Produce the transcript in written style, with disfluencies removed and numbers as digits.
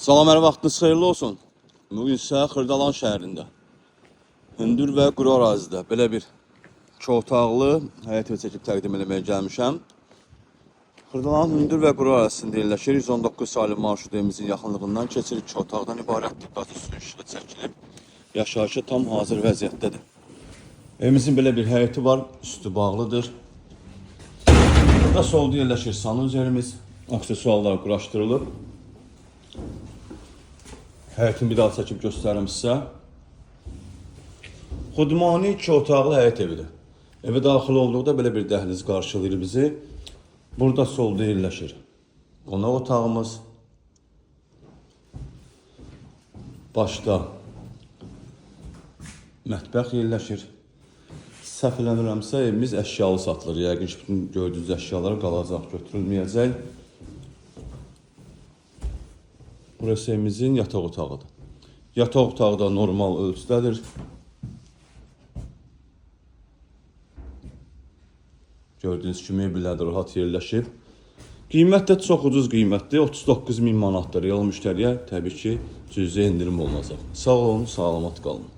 Salam, hər vaxtınız xeyirli olsun. Bugün isə Xırdalan şəhərində, hündür və quru ərazidə belə bir 2 otaqlı həyət evi çəkib təqdim etməyə gəlmişəm. Xırdalanın hündür və quru ərazisində yerləşir. 119 saylı marşrut evimizin yaxınlığından keçir. 2 otaqdan ibarətdir. Qazı su işığı çəkilib. Yaşayışa tam hazır vəziyyətdədir. Evimizin belə bir həyəti var. Üstü bağlıdır. Burada solda yerləşir sanuzerimiz. Aksesuarlar quraşdırılıb. Həyətini bir daha çəkib göstərim sizə. Xudmani 2 otaqlı həyət evidir. Evə daxil olduqda belə bir dəhliz qarşılayır bizi. Burada solda yerləşir qonaq otağımız. Başda mətbəx yerləşir. Səhv eləmirəmsə evimiz əşyalı satılır. Yəqin ki, bütün gördüyünüz əşyalar qalacaq, götürülməyəcək. Burası evimizin yataq otağıdır. Yataq otağı da normal ölçüdədir. Gördüyünüz kimi mebellər də rahat yerləşib. Qiymət də çox ucuz qiymətdir. 39.000 manatdır. Real müştəriyə təbii ki, cüzi endirim olunacaq. Sağ olun, salamat qalın.